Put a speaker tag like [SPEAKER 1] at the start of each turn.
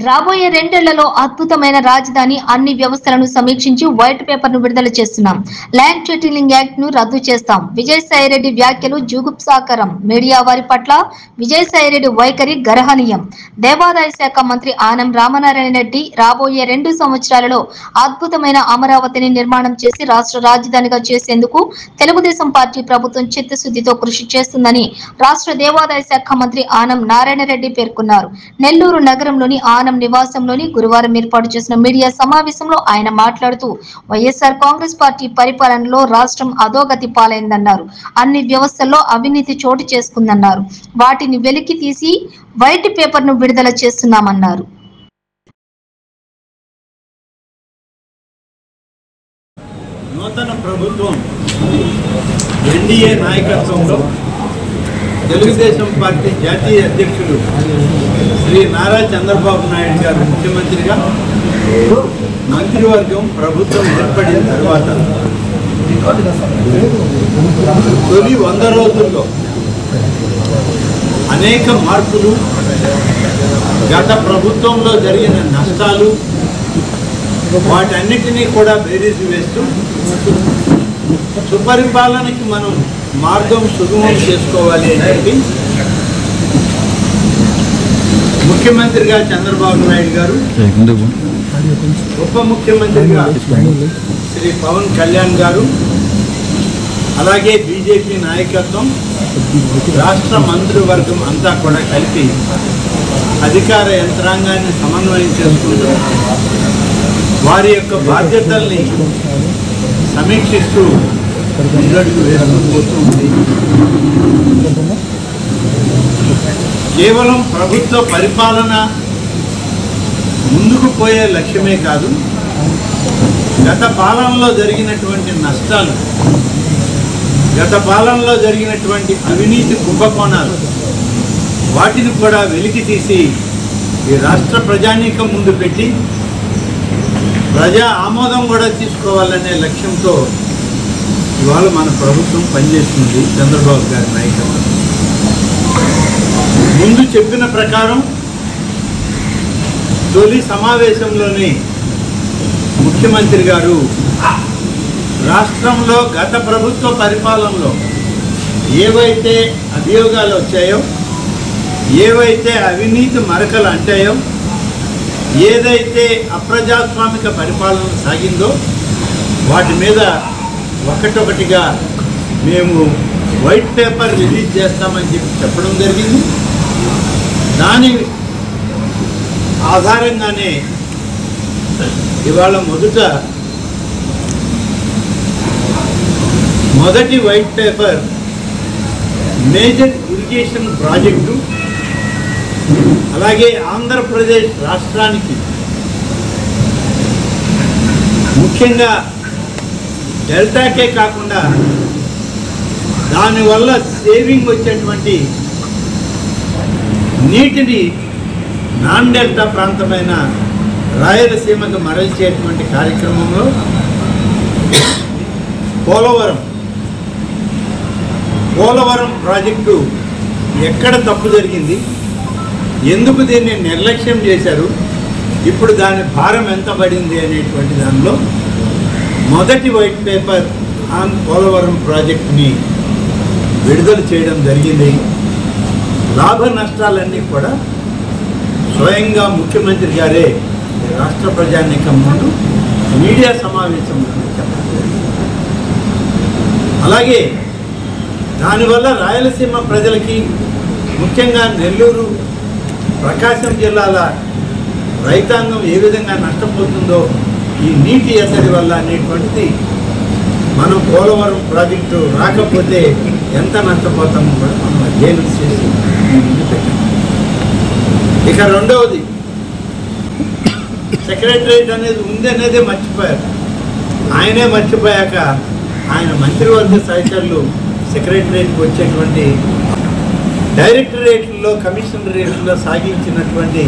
[SPEAKER 1] రాబోయే రెండేళ్లలో అద్భుతమైన రాజధాని అన్ని వ్యవస్థలను సమీక్షించి వైట్ పేపర్ ను విడుదల చేస్తున్నాం. ల్యాండ్ టైటిలింగ్ యాక్ట్ ను రద్దు చేస్తాం. విజయసాయిరెడ్డి వ్యాఖ్యలు జుగుప్సాకరం. మీడియా వారి పట్ల విజయసాయిరెడ్డి వైఖరి గర్హనీయం. దేవాదాయ శాఖ మంత్రి ఆనం రామనారాయణ రెడ్డి రాబోయే 2 సంవత్సరాలలో అద్భుతమైన అమరావతిని నిర్మాణం చేసి రాష్ట్ర రాజధానిగా చేసేందుకు తెలుగుదేశం పార్టీ ప్రభుత్వం చిత్తశుద్ధితో కృషి చేస్తుందని రాష్ట్ర దేవాదాయ శాఖ మంత్రి ఆనం నారాయణ రెడ్డి పేర్కొన్నారు. నెల్లూరు నగరంలోని ఆనం నివాసంలోని గురువారం ఏర్పాటు చేసిన మీడియా సమావేశంలో ఆయన మాట్లాడుతూ వైఎస్ఆర్ కాంగ్రెస్ పార్టీ పరిపాలనలో రాష్ట్రం అధోగతి పాలైందన్నారు. అన్ని వ్యవస్థల్లో అవినీతి చోటు చేసుకుందన్నారు. వాటిని వెలికి తీసి వైట్ పేపర్ ను విడుదల చేస్తున్నామన్నారు.
[SPEAKER 2] నూతన ప్రభుత్వం ఎన్డీఏ నాయకత్వంలో తెలుగుదేశం పార్టీ జాతీయ అధ్యక్షుడు శ్రీ నారా చంద్రబాబు నాయుడు గారు ముఖ్యమంత్రిగా మంత్రివర్గం ప్రభుత్వం ఏర్పడిన తర్వాత తొలి 100 రోజుల్లో అనేక మార్పులు, గత ప్రభుత్వంలో జరిగిన నష్టాలు, వాటన్నిటినీ కూడా బేరీజు వేస్తూ సుపరిపాలనకి మనం మార్గం సుగమం చేసుకోవాలి అని చెప్పి ముఖ్యమంత్రిగా చంద్రబాబు నాయుడు గారు, ఉప ముఖ్యమంత్రిగా శ్రీ పవన్ కళ్యాణ్ గారు, అలాగే బీజేపీ నాయకత్వం, రాష్ట్ర మంత్రివర్గం అంతా కూడా కలిపి అధికార యంత్రాంగాన్ని సమన్వయం చేసుకుంటూ వారి యొక్క బాధ్యతల్ని సమీక్షిస్తూ ముందడుగు వేస్తూ పోతుంది. కేవలం ప్రభుత్వ పరిపాలన ముందుకు పోయే లక్ష్యమే కాదు, గత పాలనలో జరిగినటువంటి నష్టాలు, గత పాలనలో జరిగినటువంటి అవినీతి కుంభకోణాలు, వాటిని కూడా వెలికి తీసి ఈ రాష్ట్ర ప్రజానీకం ముందు పెట్టి ప్రజా ఆమోదం కూడా తీసుకోవాలనే లక్ష్యంతో ఇవాళ మన ప్రభుత్వం పనిచేస్తుంది. చంద్రబాబు గారి నాయకత్వం ముందు చెప్పిన ప్రకారం తొలి సమావేశంలోనే ముఖ్యమంత్రి గారు రాష్ట్రంలో గత ప్రభుత్వ పరిపాలనలో ఏవైతే అభియోగాలు వచ్చాయో, ఏవైతే అవినీతి మరకలు అంటాయో, ఏదైతే అప్రజాస్వామిక పరిపాలన సాగిందో వాటి మీద ఒకటొకటిగా మేము వైట్ పేపర్ రిలీజ్ చేస్తామని చెప్పడం జరిగింది. దాని ఆధారంగానే ఇవాళ మొదటి white paper major irrigation project, అలాగే ఆంధ్రప్రదేశ్ రాష్ట్రానికి ముఖ్యంగా డెల్టాకే కాకుండా దానివల్ల సేవింగ్ వచ్చేటువంటి నీటిని నాన్ డెల్టా ప్రాంతమైన రాయలసీమకు మరల్చేటువంటి కార్యక్రమంలో పోలవరం ప్రాజెక్టు ఎక్కడ తప్పు జరిగింది, ఎందుకు దీన్ని నిర్లక్ష్యం చేశారు, ఇప్పుడు దాని భారం ఎంత పడింది అనేటువంటి దానిలో మొదటి వైట్ పేపర్ ఆన్ పోలవరం ప్రాజెక్టుని విడుదల చేయడం జరిగింది. లాభ నష్టాలన్నీ కూడా స్వయంగా ముఖ్యమంత్రి గారే రాష్ట్ర ప్రజానీకం ముందు మీడియా సమావేశంలో చెప్పడం జరిగింది. అలాగే దానివల్ల రాయలసీమ ప్రజలకి, ముఖ్యంగా నెల్లూరు, ప్రకాశం జిల్లాల రైతాంగం ఏ విధంగా నష్టపోతుందో ఈ నీటి ఎద్దడి వల్ల అనేటువంటిది, మనం పోలవరం ప్రాజెక్టు రాకపోతే ఎంత నష్టపోతామో కూడా మనం అధ్యయనం చేసి ముందు పెట్టాం. ఇక రెండవది, సెక్రటరేట్ అనేది ఉంది అనేదే మర్చిపోయారు. ఆయనే మర్చిపోయాక ఆయన మంత్రివర్గ సహచరులు సెక్రటరేట్కి వచ్చేటువంటి డైరెక్టరేట్లలో, కమిషనరేట్లలో సాగించినటువంటి